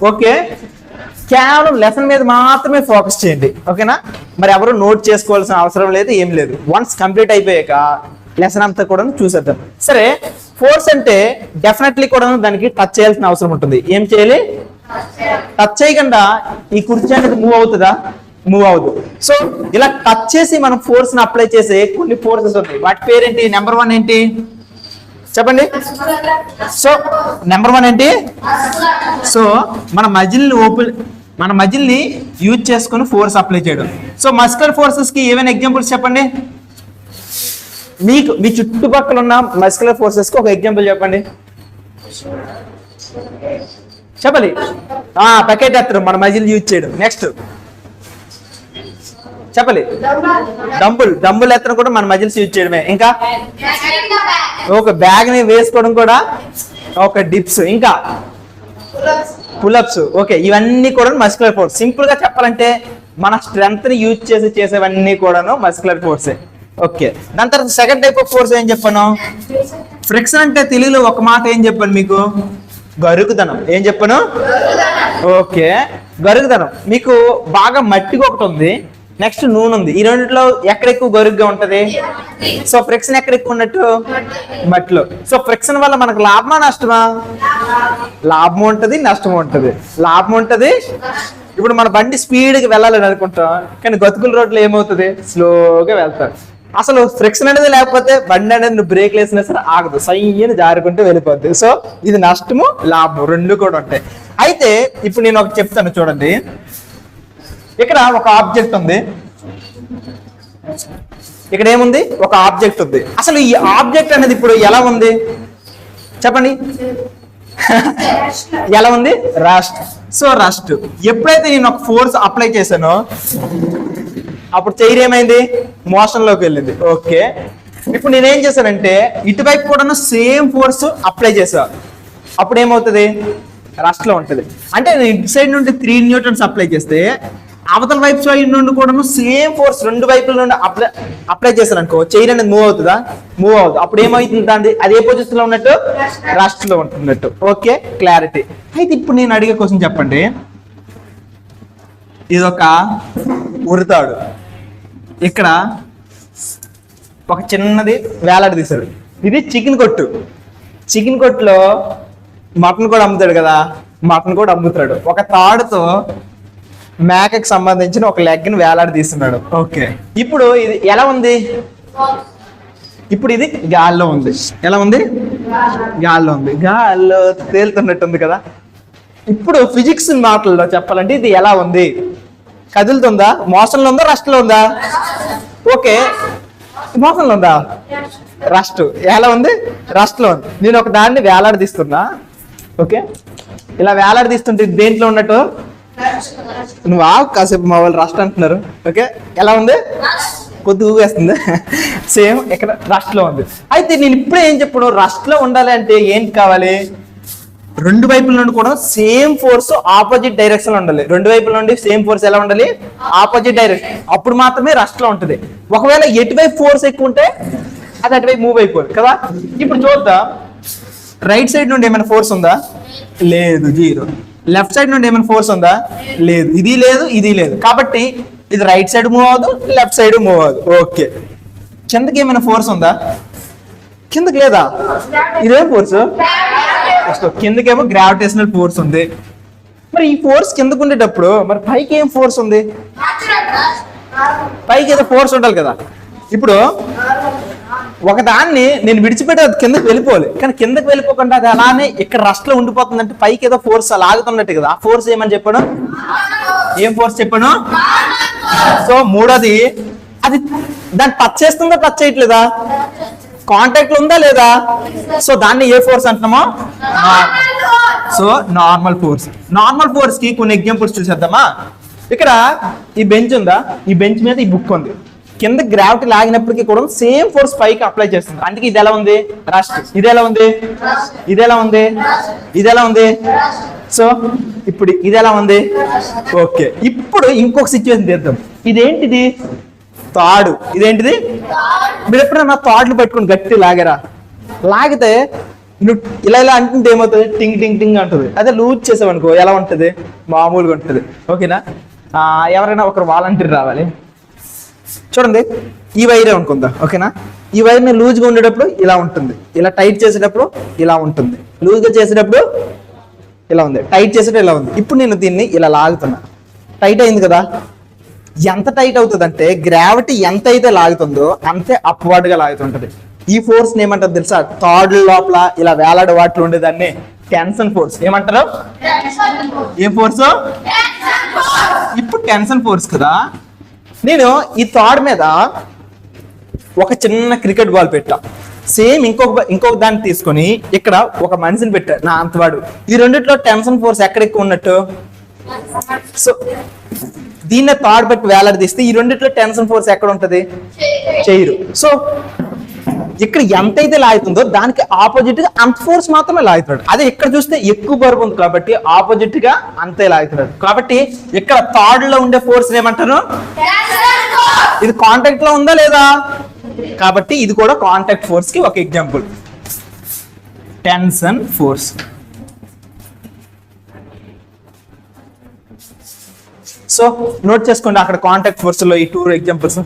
Okay, కేవలం lesson మీద మాత్రమే ఫోకస్ చేయండి. ఓకేనా? మరి ఎవరు నోట్ చేసుకోవాల్సిన అవసరం లేదు, ఏం లేదు. వన్స్ కంప్లీట్ అయిపోయాక లెసన్ అంతా కూడా చూసేద్దాం. సరే, ఫోర్స్ అంటే డెఫినెట్లీ కూడా దానికి టచ్ చేయాల్సిన అవసరం ఉంటుంది. ఏం చేయాలి? టచ్ చేయకుండా ఈ కుర్చీ అనేది మూవ్ అవుతుందా? మూవ్ అవుతుంది. సో ఇలా టచ్ చేసి మనం ఫోర్స్ ని అప్లై చేసే కొన్ని ఫోర్సెస్ ఉన్నాయి. వాటి పేరేంటి? నెంబర్ 1 ఏంటి చెప్పండి? సో నెంబర్ 1 ఏంటి? సో మన మజిల్ని యూజ్ చేసుకుని ఫోర్స్ అప్లై చేయడం. సో మస్కులర్ ఫోర్సెస్ కి ఏమైనా ఎగ్జాంపుల్స్ చెప్పండి. మీకు మీ చుట్టుపక్కల ఉన్న మస్కులర్ ఫోర్సెస్ కి ఒక ఎగ్జాంపుల్ చెప్పండి. చెప్పండి. బకెట్ ఎత్తడం మన మజిల్ యూజ్ చేయడం. నెక్స్ట్ చెప్పండి. డంబుల్ ఎత్తడం కూడా మన మజిల్స్ యూజ్ చేయడమే. ఇంకా ఒక బ్యాగ్ ని వేసుకోవడం కూడా ఒక డిప్స్. ఇంకా పుల్అప్స్. ఓకే, ఇవన్నీ కూడా మస్కులర్ ఫోర్స్. సింపుల్ గా చెప్పాలంటే మన స్ట్రెంగ్త్ ని యూజ్ చేసి చేసేవన్నీ కూడాను మస్కులర్ ఫోర్సే. ఓకే, దాని తర్వాత సెకండ్ టైప్ ఆఫ్ ఫోర్స్ ఏం చెప్పాను? ఫ్రిక్షన్ అంటే తెలుగులో ఒక మాట ఏం చెప్పాను మీకు? గరుకుదనం. ఏం చెప్పాను? ఓకే, గరుకుదనం. మీకు బాగా మట్టిగా ఒకటి ఉంది, నెక్స్ట్ నూనె ఉంది. ఈ రెండిట్లో ఎక్కడ ఎక్కువ గరుగ్గా ఉంటది? సో ఫ్రిక్షన్ ఎక్కడ ఎక్కువ ఉన్నట్టు? మట్టిలో. సో ఫ్రిక్షన్ వల్ల మనకు లాభమా నష్టమా? లాభం ఉంటది, నష్టం ఉంటది. లాభం ఉంటది. ఇప్పుడు మన బండి స్పీడ్గా వెళ్ళాలని అనుకుంటాం, కానీ గతుకుల రోడ్లో ఏమవుతుంది? స్లోగా వెళ్తాం. అసలు ఫ్రిక్షన్ అనేది లేకపోతే బండి అనేది నువ్వు బ్రేక్ వేసినా సరే ఆగదు, సయ్యని జారుకుంటూ వెళ్ళిపోద్ది. సో ఇది నష్టము, లాభం రెండు కూడా ఉంటాయి. అయితే ఇప్పుడు నేను ఒకటి చెప్తాను చూడండి. ఇక్కడ ఒక ఆబ్జెక్ట్ ఉంది, ఇక్కడ ఏముంది? ఒక ఆబ్జెక్ట్ ఉంది. అసలు ఈ ఆబ్జెక్ట్ అనేది ఇప్పుడు ఎలా ఉంది చెప్పండి? ఎలా ఉంది? రస్ట్. So rust. ఎప్పుడైతే నేను ఒక ఫోర్స్ అప్లై చేశానో అప్పుడు చైర్ ఏమైంది? మోషన్ లోకి వెళ్ళింది. ఓకే, ఇప్పుడు నేనేం చేశానంటే ఇటువైపు కూడా సేమ్ ఫోర్స్ అప్లై చేసా, అప్పుడు ఏమవుతుంది? రస్ట్ లో ఉంటుంది. అంటే నేను ఇటు సైడ్ నుండి 3 న్యూటన్స్ అప్లై చేస్తే అవతల వైపు సైడ్ నుండి కూడా సేమ్ ఫోర్స్ రెండు వైపుల నుండి అప్లై చేశాను అనుకో, చైర్ అనేది మూవ్ అవుతుందా? మూవ్ అవుతుంది. అప్పుడు ఏమవుతుంది? అదే పొజిషన్ లో ఉన్నట్టు రస్ట్ లో ఉంటున్నట్టు. Okay, clarity. అయితే ఇప్పుడు నేను అడిగే క్వశ్చన్ చెప్పండి. ఇదొక ఉరితాడు, ఇక్కడ ఒక చిన్నది వేలాడి తీశాడు. ఇది చికెన్ కొట్టు. చికెన్ కొట్టులో మటన్ కూడా అమ్ముతాడు కదా, మటన్ కూడా అమ్ముతాడు. ఒక తాడుతో మేకకి సంబంధించిన ఒక లెగ్ ని వేలాడి తీస్తున్నాడు. ఓకే, ఇప్పుడు ఇది ఎలా ఉంది? ఇప్పుడు ఇది గాల్లో ఉంది. ఎలా ఉంది? గాల్లో ఉంది. గాల్లో తేలుతున్నట్టుంది కదా. ఇప్పుడు ఫిజిక్స్ మాటల్లో చెప్పాలంటే ఇది ఎలా ఉంది? కదులుతుందా? మోషన్ లో ఉందా? రస్ట్ లో ఉందా? ఓకే, మోషన్ లో ఉందా? రస్ట్. ఎలా ఉంది? రస్ట్ లో ఉంది. నేను ఒక దాన్ని వేలాడదీస్తున్నా. ఓకే, ఇలా వేలాడదీస్తుంటే దేంట్లో ఉన్నట్టు? నువ్వు కాసేపు మా వాళ్ళు రస్ట్ అంటున్నారు. ఓకే, ఎలా ఉంది? కొద్దిగా ఊగేస్తుంది. సేమ్ ఇక్కడ రస్ట్ లో ఉంది. అయితే నేను ఇప్పుడే ఏం చెప్పాను? రస్ట్ లో ఉండాలి అంటే ఏంటి కావాలి? రెండు వైపుల నుండి కూడా సేమ్ ఫోర్స్ ఆపోజిట్ డైరెక్షన్ లో ఉండాలి. రెండు వైపుల నుండి సేమ్ ఫోర్స్ ఎలా ఉండాలి? Opposite direction. అప్పుడు మాత్రమే రస్ట్ లో ఉంటుంది. ఒకవేళ ఎటువైపు ఫోర్స్ ఎక్కువ ఉంటే అది అటువైపు మూవ్ అయిపోదు కదా. ఇప్పుడు చూద్దాం, రైట్ సైడ్ నుండి ఏమైనా ఫోర్స్ ఉందా? లేదు, 0. లెఫ్ట్ సైడ్ నుండి ఏమైనా ఫోర్స్ ఉందా? లేదు. ఇది లేదు, ఇది లేదు. కాబట్టి ఇది రైట్ సైడ్ మూవ్ అవ్వదు, లెఫ్ట్ సైడ్ మూవ్ అవ్వదు. ఓకే, కిందకి ఏమైనా ఫోర్స్ ఉందా? కిందకి లేదా? ఇదేం ఫోర్స్? కిందకేమో గ్రావిటేషనల్ ఫోర్స్ ఉంది. మరి ఈ ఫోర్స్ కిందకు ఉండేటప్పుడు మరి పైకి ఏం ఫోర్స్ ఉంది? పైకి ఏదో ఫోర్స్ ఉండాలి కదా. ఇప్పుడు ఒకదాన్ని నేను విడిచిపెట్టి అది కిందకి వెళ్ళిపోవాలి, కానీ కిందకి వెళ్ళిపోకుండా అది అలానే ఇక్కడ రస్ట్ లో ఉండిపోతుందంటే పైకి ఏదో ఫోర్స్ లాగుతున్నట్టు కదా. ఆ ఫోర్స్ ఏమని చెప్పాను? ఏం ఫోర్స్ చెప్పాను? సో మూడోది, అది దాన్ని టచ్ చేస్తుందా టచ్ చేయట్లేదా? కాంటాక్ట్ ఉందా లేదా? సో దాన్ని ఏ ఫోర్స్ అంటున్నామో? So normal force. Normal force కి కొన్ని ఎగ్జాంపుల్స్ చూసేద్దామా. ఇక్కడ ఈ బెంచ్ ఉందా, ఈ బెంచ్ మీద ఈ బుక్ ఉంది. కింద గ్రావిటీ లాగినప్పటికీ కూడా సేమ్ ఫోర్స్ పైకి అప్లై చేస్తుంది. అందుకే ఇది ఎలా ఉంది? రస్ట్. ఇది ఎలా ఉంది? ఇది ఎలా ఉంది? ఇది ఎలా ఉంది? సో ఇప్పుడు ఇది ఎలా ఉంది? ఓకే, ఇప్పుడు ఇంకొక సిచ్యువేషన్ తీద్దాం. ఇదేంటిది? తాడు. ఇదేంటిది? మీరు ఎప్పుడైనా తాడులు పట్టుకుని గట్టి లాగారా? లాగితే నువ్వు ఇలా ఇలా అంటుంటే ఏమవుతుంది, టింగ్ టింగ్ టింగ్ అంటుంది. అదే లూజ్ చేసావనుకో ఎలా ఉంటుంది, మామూలుగా ఉంటుంది. ఓకేనా? ఎవరైనా ఒకరు వాలంటీర్ రావాలి. చూడండి, ఈ వైరే అనుకుందా. ఓకేనా? ఈ వైర్ని లూజ్గా ఉండేటప్పుడు ఇలా ఉంటుంది, ఇలా టైట్ చేసేటప్పుడు ఇలా ఉంటుంది, లూజ్గా చేసేటప్పుడు ఇలా ఉంది, టైట్ చేసేటప్పుడు ఇలా ఉంది. ఇప్పుడు నేను దీన్ని ఇలా లాగుతున్నా, టైట్ అయింది కదా. ఎంత టైట్ అవుతుంది అంటే గ్రావిటీ ఎంత అయితే లాగుతుందో అంతే అప్వర్డ్గా లాగుతుంటది. ఈ ఫోర్స్ ఏమంటారు తెలుసా? థర్డ్ లోపల ఇలా వేలాడే వాటిలో ఉండేదాన్ని టెన్షన్ ఫోర్స్ ఏమంటారు? ఏం ఫోర్స్? ఇప్పుడు టెన్షన్ ఫోర్స్ కదా. నేను ఈ థర్డ్ మీద ఒక చిన్న క్రికెట్ బాల్ పెట్టా, సేమ్ ఇంకొక దాన్ని తీసుకొని ఇక్కడ ఒక మనిషిని పెట్టా నా అంతవాడు. ఈ రెండిట్లో టెన్షన్ ఫోర్స్ ఎక్కడ ఎక్కువ ఉన్నట్టు? సో దీన్నే థర్డ్ పెట్టి వేలాడదీస్తే ఈ రెండిట్లో టెన్షన్ ఫోర్స్ ఎక్కడ ఉంటది? చేయరు. సో ఇక్కడ ఎంతైతే లాగుతుందో దానికి ఆపోజిట్ గా అంత ఫోర్స్ మాత్రమే లాగుతున్నాడు. అదే ఇక్కడ చూస్తే ఎక్కువ బరువు ఉంది కాబట్టి ఆపోజిట్ గా అంతే లాగుతున్నాడు. కాబట్టి ఇక్కడ థర్డ్ లో ఉండే ఫోర్స్ ఏమంటారు? ఇది కాంటాక్ట్ లో ఉందా లేదా? కాబట్టి ఇది కూడా కాంటాక్ట్ ఫోర్స్ కి ఒక example, tension force. So note చేసుకోండి అక్కడ కాంటాక్ట్ ఫోర్స్ లో ఈ 2 ఎగ్జాంపుల్స్.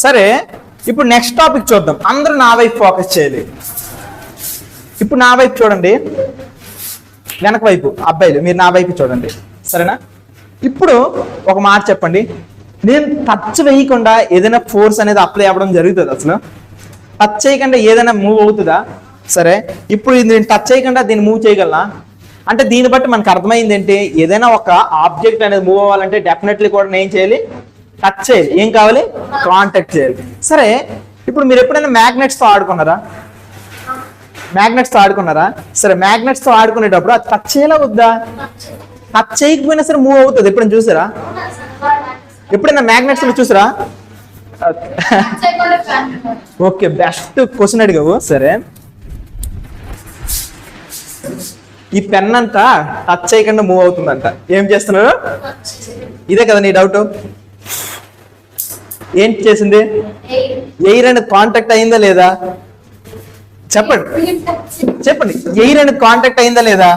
సరే, ఇప్పుడు నెక్స్ట్ టాపిక్ చూద్దాం. అందరూ నా వైపు ఫోకస్ చేయాలి. ఇప్పుడు నా వైపు చూడండి, వెనక వైపు అబ్బాయిలు మీరు నా వైపు చూడండి, సరేనా? ఇప్పుడు ఒక మాట చెప్పండి, నేను టచ్ వేయకుండా ఏదైనా ఫోర్స్ అనేది అప్లై అవ్వడం జరుగుతుంది? అసలు టచ్ చేయకుండా ఏదైనా మూవ్ అవుతుందా? సరే, ఇప్పుడు నేను టచ్ చేయకుండా దీన్ని మూవ్ చేయగలనా? అంటే దీన్ని బట్టి మనకు అర్థమైంది ఏంటి, ఏదైనా ఒక ఆబ్జెక్ట్ అనేది మూవ్ అవ్వాలంటే డెఫినెట్లీ కూడా నేను ఏం చేయాలి? టచ్ చేయాలి. ఏం కావాలి? కాంటాక్ట్ చేయాలి. సరే, ఇప్పుడు మీరు ఎప్పుడైనా మ్యాగ్నెట్స్ తో ఆడుకున్నారా? సరే, మ్యాగ్నెట్స్ తో ఆడుకునేటప్పుడు అది టచ్ చేయాలా వద్దా? టచ్ చేయకపోయినా సరే మూవ్ అవుతుంది. ఎప్పుడైనా చూసారా? ఎప్పుడైనా మ్యాగ్నెట్స్ చూసారా? ఓకే, బెస్ట్ క్వశ్చన్ అడిగావు. సరే, ఈ పెన్ అంతా టచ్ చేయకుండా మూవ్ అవుతుందంట. ఏం చేస్తున్నారు? ఇదే కదా నీ డౌట్? ఏం చేసింది? ఎయిర్ అనేది కాంటాక్ట్ అయిందా లేదా? చెప్పండి. ఎయిర్ అనేది కాంటాక్ట్ అయిందా లేదా?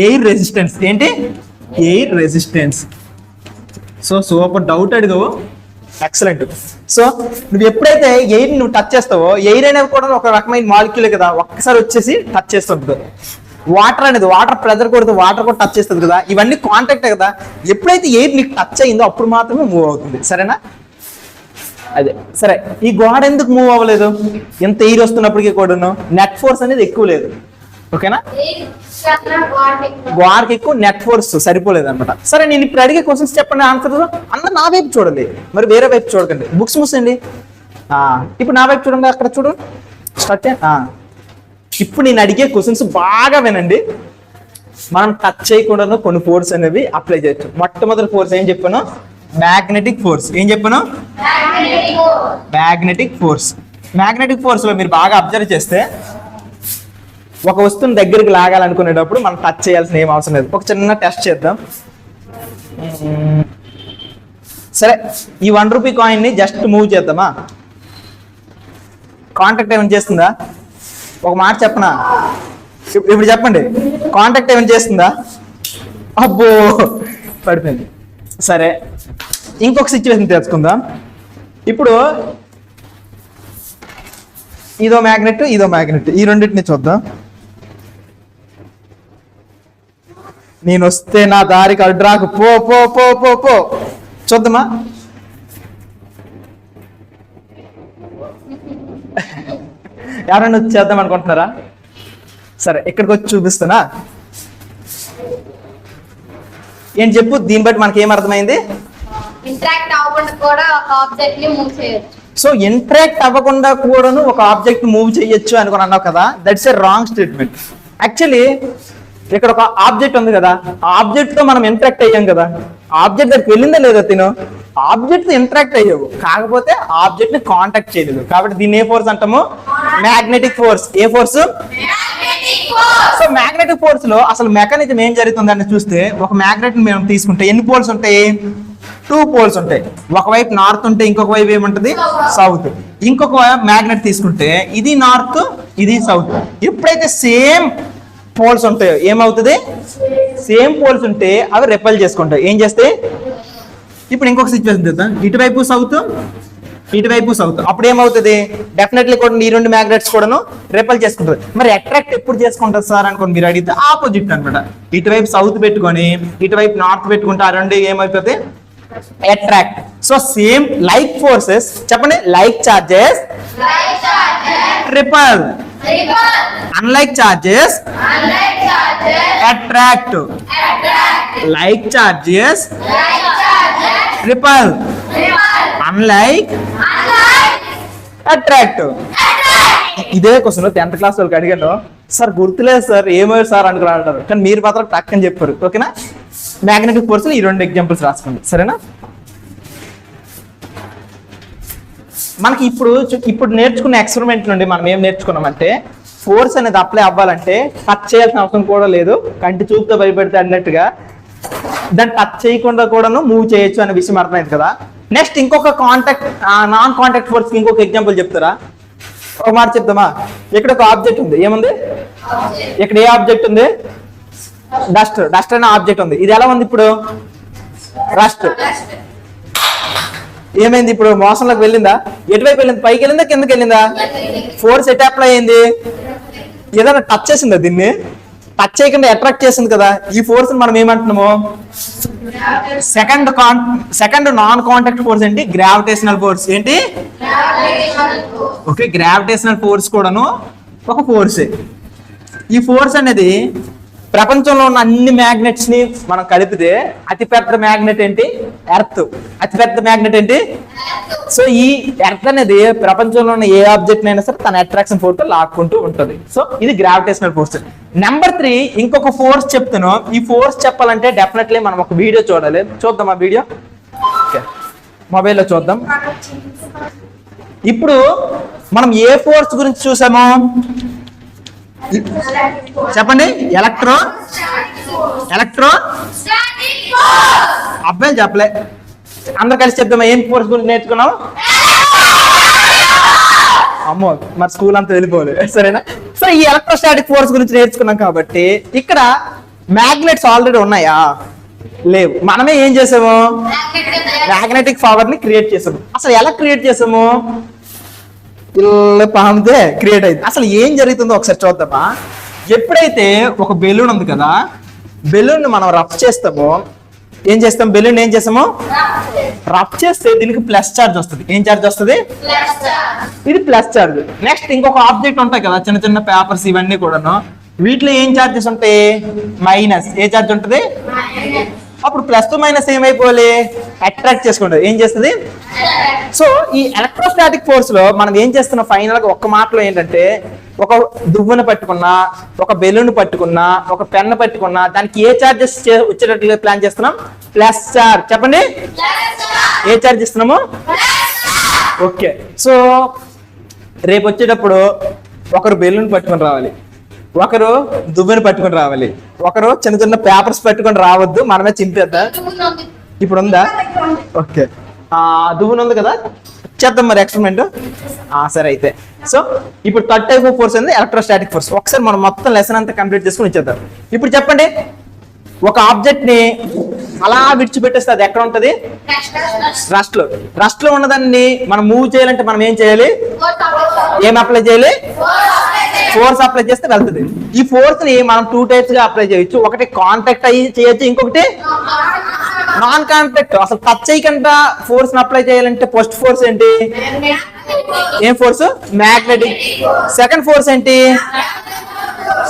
Air resistance. ఏంటి? Air resistance. So super doubt అడిగావు, ఎక్సలెంట్. సో నువ్వు ఎప్పుడైతే ఎయిర్ నువ్వు టచ్ చేస్తావో, ఎయిర్ అనేది కూడా ఒక రకమైన మాలిక్యూలే కదా, ఒక్కసారి వచ్చేసి టచ్ చేస్తుంటుంది. వాటర్ ప్రెజర్ కొడితే వాటర్ కూడా టచ్ చేస్తుంది కదా, ఇవన్నీ కాంటాక్ట్ కదా. ఎప్పుడైతే ఎయిర్ నీకు టచ్ అయిందో అప్పుడు మాత్రమే మూవ్ అవుతుంది. సరేనా? అదే. సరే, ఈ గోడ ఎందుకు మూవ్ అవ్వలేదు? ఎంత ఎయిర్ వస్తున్నప్పటికీ కూడాను నెట్ ఫోర్స్ అనేది ఎక్కువ లేదు. ఓకేనా? గోడకి ఎక్కువ నెట్ ఫోర్స్ సరిపోలేదు అనమాట. సరే, నేను ఇప్పుడు అడిగే క్వశ్చన్స్ చెప్పండి, ఆన్సర్. అందరూ నా వైపు చూడండి, మరి వేరే వైపు చూడకండి. బుక్స్ మూసండి. ఇప్పుడు నా వైపు చూడండి, అక్కడ చూడు. స్టార్ట్. ఇప్పుడు నేను అడిగే క్వశ్చన్స్ బాగా వినండి. మనం టచ్ చేయకుండా కొన్ని ఫోర్స్ అనేవి అప్లై చేయొచ్చు. మొట్టమొదటి ఫోర్స్ ఏం చెప్పాను? Magnetic force. ఏం చెప్పాను? Magnetic force. మ్యాగ్నెటిక్ ఫోర్స్ లో మీరు బాగా అబ్జర్వ్ చేస్తే ఒక వస్తువుని దగ్గరికి లాగాలనుకునేటప్పుడు మనం టచ్ చేయాల్సిన ఏం అవసరం లేదు. ఒక చిన్న టెస్ట్ చేద్దాం. సరే, ఈ 1 రూపీ కాయిన్ ని జస్ట్ మూవ్ చేద్దామా? కాంటాక్ట్ ఏమైనా చేస్తుందా? ఒక మాట చెప్పనా? ఇప్పుడు చెప్పండి, కాంటాక్ట్ ఏమైనా చేస్తుందా? అబ్బో, పడిపోయింది. సరే, ఇంకొక సిచ్యువేషన్ తెలుసుకుందాం. ఇప్పుడు ఇదో మ్యాగ్నెట్, ఈ రెండింటిని చూద్దాం. నేను వస్తే నా దారికి అడ్రాకు, పో పో పో పో పో. చూద్దామా? ఎవరైనా వచ్చి చేద్దాం అనుకుంటున్నారా? సరే, ఇక్కడికి వచ్చి చూపిస్తున్నా. ఏం చెప్పు, దీన్ని బట్టి మనకి ఏం అర్థమైంది? ఇంటరాక్ట్ అవ్వకుండా కూడా ఒక ఆబ్జెక్ట్ ని మూవ్ చేయొచ్చు. సో ఇంటరాక్ట్ అవ్వకుండా కూడాను ఒక ఆబ్జెక్ట్ మూవ్ చేయొచ్చు అనుకుని అన్నావు కదా, that's a wrong statement. Actually ఇక్కడ ఒక ఆబ్జెక్ట్ ఉంది కదా, ఆబ్జెక్ట్ తో మనం ఇంటరాక్ట్ అయ్యాం కదా. ఆబ్జెక్ట్ దగ్గరికి వెళ్ళిందా లేదా? తిను ఆబ్జెక్ట్ తో ఇంటరాక్ట్ అయ్యావు, కాకపోతే ఆబ్జెక్ట్ ని కాంటాక్ట్ చేయలేదు. కాబట్టి దీన్ని ఏ ఫోర్స్ అంటాము? Magnetic force. ఏ ఫోర్స్? సో మ్యాగ్నెటిక్ ఫోర్స్ లో అసలు మెకానిజం ఏం జరుగుతుందని చూస్తే, ఒక మ్యాగ్నెట్ ని మేము తీసుకుంటే ఎన్ని పోల్స్ ఉంటాయి? 2 పోల్స్ ఉంటాయి. ఒకవైపు నార్త్ ఉంటే ఇంకొక వైపు ఏముంటది? సౌత్. ఇంకొక మ్యాగ్నెట్ తీసుకుంటే ఇది నార్త్, ఇది సౌత్. ఎప్పుడైతే సేమ్ పోల్స్ ఉంటాయో ఏమవుతుంది? సేమ్ పోల్స్ ఉంటే అవి రెపెల్ చేసుకుంటాయి. ఏం చేస్తాయి? ఇప్పుడు ఇంకొక సిచ్యువేషన్ చూద్దాం. ఇటువైపు సౌత్, ఇటువైపు సౌత్. అప్పుడు ఏమవుతుంది? డెఫినెట్లీ కూడా ఈ రెండు మ్యాగ్నెట్స్ కూడాను రెపెల్ చేసుకుంటుంది. మరి అట్రాక్ట్ ఎప్పుడు చేసుకుంటారు సార్ అనుకోండి మీరు అడిగితే ఆపోజిట్ అనమాట. ఇటువైపు సౌత్ పెట్టుకొని ఇటువైపు నార్త్ పెట్టుకుంటే ఆ రెండు ఏమైపోతాయి? Attract. So same like forces, చెప్పండి, like charges repel, unlike charges attract. Like charges repel, unlike attract. ఇదే క్వశ్చన్ 10th క్లాస్ వాళ్ళకి అడిగాను సార్, గుర్తులేదు సార్, ఏమో సార్ అనుకుని అంటారు, కానీ మీరు మాత్రం టక్ అని చెప్పారు. ఓకేనా? మ్యాగ్నెటిక్ ఫోర్స్ ఈ రెండు ఎగ్జాంపుల్స్ రాసుకోండి, సరేనా? మనకి ఇప్పుడు నేర్చుకున్న ఎక్స్పెరిమెంట్ నుండి మనం ఏం నేర్చుకున్నామంటే, ఫోర్స్ అనేది అప్లై అవ్వాలంటే టచ్ చేయాల్సిన అవసరం కూడా లేదు. కంటి చూపుతో భయపెడితే అన్నట్టుగా దాన్ని టచ్ చేయకుండా కూడాను మూవ్ చేయొచ్చు అనే విషయం అర్థమైంది కదా. నెక్స్ట్ ఇంకొక నాన్ కాంటాక్ట్ ఫోర్స్ ఇంకొక ఎగ్జాంపుల్ చెప్తారా? ఒక మాట చెప్తామా? ఇక్కడ ఒక ఆబ్జెక్ట్ ఉంది, ఏముంది? ఇక్కడ ఏ ఆబ్జెక్ట్ ఉంది? డస్ట్ అనే ఆబ్జెక్ట్ ఉంది. ఇది ఎలా ఉంది ఇప్పుడు? రస్ట్. ఏమైంది ఇప్పుడు? మోసంలోకి వెళ్ళిందా? ఎటువైపు వెళ్ళింది? పైకి వెళ్ళిందా, కిందకి వెళ్ళిందా? ఫోర్స్ ఎట్ అప్లై అయింది? ఏదైనా టచ్ చేసిందా? దీన్ని టచ్ చేయకుండా అట్రాక్ట్ చేసింది కదా. ఈ ఫోర్స్ మనం ఏమంటున్నాము? సెకండ్ నాన్ కాంటాక్ట్ ఫోర్స్ ఏంటి? Gravitational force. ఏంటి? ఓకే, గ్రావిటేషనల్ ఫోర్స్ కూడాను ఒక ఫోర్సే. ఈ ఫోర్స్ అనేది ప్రపంచంలో ఉన్న అన్ని మ్యాగ్నెట్స్ ని మనం కలిపితే అతిపెద్ద మ్యాగ్నెట్ ఏంటి? ఎర్త్. అతిపెద్ద మ్యాగ్నెట్ ఏంటి? సో ఈ ఎర్త్ అనేది ప్రపంచంలో ఉన్న ఏ ఆబ్జెక్ట్ అయినా సరే తన అట్రాక్షన్ ఫోర్స్ తో లాక్కుంటూ ఉంటుంది. సో ఇది గ్రావిటేషనల్ ఫోర్స్. నెంబర్ 3 ఇంకొక ఫోర్స్ చెప్తాను. ఈ ఫోర్స్ చెప్పాలంటే డెఫినెట్లీ మనం ఒక వీడియో చూడాలి. చూద్దాం ఆ వీడియో. ఓకే, మొబైల్లో చూద్దాం. ఇప్పుడు మనం ఏ ఫోర్స్ గురించి చూసాము? చెప్పండి. ఎలక్ట్రో అబ్బాయిలు చెప్పలే, అందరు కలిసి చెప్తామా? ఏం ఫోర్స్ గురించి నేర్చుకున్నాం? అమ్మో, మరి స్కూల్ అంతా వెళ్ళిపోలే, సరేనా? సో ఈ ఎలక్ట్రోస్టాటిక్ ఫోర్స్ గురించి నేర్చుకున్నాం కాబట్టి ఇక్కడ మ్యాగ్నెట్స్ ఆల్రెడీ ఉన్నాయా? లేవు. మనమే ఏం చేసాము? మ్యాగ్నెటిక్ పవర్ ని క్రియేట్ చేసాము. అసలు ఎలా క్రియేట్ చేసాము? ఇలా పామితే క్రియేట్ అయింది. అసలు ఏం జరుగుతుందో ఒకసారి చూద్దామా? ఎప్పుడైతే ఒక బెలూన్ ఉంది కదా, బెలూన్ మనం రఫ్ చేస్తామో ఏం చేస్తాం? బెలూన్ ఏం చేస్తాము? రఫ్ చేస్తే దీనికి ప్లస్ చార్జ్ వస్తుంది. ఏం చార్జ్ వస్తుంది? ఇది ప్లస్ చార్జ్. నెక్స్ట్ ఇంకొక ఆబ్జెక్ట్ ఉంటాయి కదా, చిన్న చిన్న పేపర్స్, ఇవన్నీ కూడాను. వీటిలో ఏం చార్జెస్ ఉంటాయి? మైనస్. ఏ చార్జ్ ఉంటుంది? అప్పుడు ప్లస్ టు మైనస్ ఏమైపోవాలి? అట్రాక్ట్ చేసుకుంటుంది. ఏం చేస్తుంది? సో ఈ ఎలక్ట్రోస్టాటిక్ ఫోర్స్ లో మనం ఏం చేస్తున్నాం? ఫైనల్ గా ఒక్క మాటలో ఏంటంటే, ఒక దువ్వెన పట్టుకున్నా, ఒక బెలూన్ పట్టుకున్నా, ఒక పెన్ను పట్టుకున్నా, దానికి ఏ చార్జెస్ వచ్చేటట్టుగా ప్లాన్ చేస్తున్నాం? Plus charge. చెప్పండి, ఏ చార్జ్ ఇస్తున్నాము? ఓకే. సో రేపు వచ్చేటప్పుడు ఒకరు బెలూన్ పట్టుకొని రావాలి, ఒకరు దువ్వెన పట్టుకొని రావాలి, ఒకరు చిన్న చిన్న పేపర్స్ పట్టుకొని రావద్దు, మనమే చింపేద్దాం. ఇప్పుడు ఉందా? ఓకే, దువ్వెన ఉంది కదా, చేద్దాం మరి ఎక్స్పెరిమెంట్. సరే అయితే. సో ఇప్పుడు థర్డ్ టైప్ ఆఫ్ ఫోర్స్ అనేది ఎలక్ట్రోస్టాటిక్ ఫోర్స్. ఒకసారి మనం మొత్తం లెసన్ అంతా కంప్లీట్ చేసుకుని ఇచ్చేద్దాం. ఇప్పుడు చెప్పండి, ఒక ఆబ్జెక్ట్ ని అలా విడిచిపెట్టేస్తే అది ఎక్కడ ఉంటది? రస్ట్ లో ఉన్నదాన్ని మనం మూవ్ చేయాలంటే మనం ఏం చేయాలి? ఏం అప్లై చేయాలి? ఫోర్స్ అప్లై చేస్తే వెళ్తుంది. ఈ ఫోర్స్ ని మనం 2 టైప్స్ గా అప్లై చేయొచ్చు. ఒకటి కాంటాక్ట్ అయ్యి చేయొచ్చు, ఇంకొకటి నాన్ కాంటాక్ట్. అసలు టచ్ చేయకుండా ఫోర్స్ అప్లై చేయాలంటే ఫస్ట్ ఫోర్స్ ఏంటి? ఏం ఫోర్స్? మ్యాగ్నెటిక్. సెకండ్ ఫోర్స్ ఏంటి?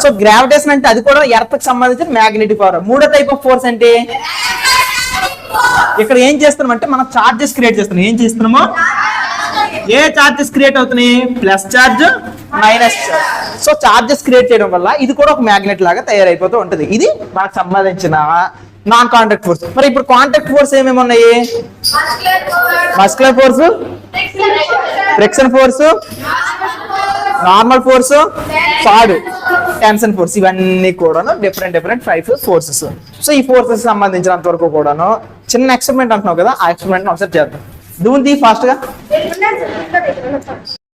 సో గ్రావిటేషన్ అంటే అది కూడా ఎర్త్ కి సంబంధించిన మ్యాగ్నెటిక్ పవర్. మూడో టైప్ ఆఫ్ ఫోర్స్ ఏంటి? ఇక్కడ ఏం చేస్తున్నాం అంటే మనం చార్జెస్ క్రియేట్ చేస్తున్నాం. ఏం చేస్తున్నాము? ఏ చార్జెస్ క్రియేట్ అవుతున్నాయి? Plus charge, minus charge. So charges create చేయడం వల్ల ఇది కూడా ఒక మ్యాగ్నెట్ లాగా తయారైపోతూ ఉంటది. ఇది మనకు సంబంధించిన నాన్ కాంటాక్ట్ ఫోర్స్. మరి ఇప్పుడు కాంటాక్ట్ ఫోర్స్ ఏమేమి ఉన్నాయి? Muscular force, friction force, normal force, sad tension force. ఇవన్నీ కూడాను డిఫరెంట్ 5 ఫోర్సెస్. సో ఈ ఫోర్సెస్ సంబంధించినంత వరకు కూడాను చిన్న ఎక్స్పెరిమెంట్ అంటున్నావు కదా, ఆ ఎక్స్పెరిమెంట్ ఒకసారి చేద్దాం. దూంది ఫాస్ట్ గా. దగ్గర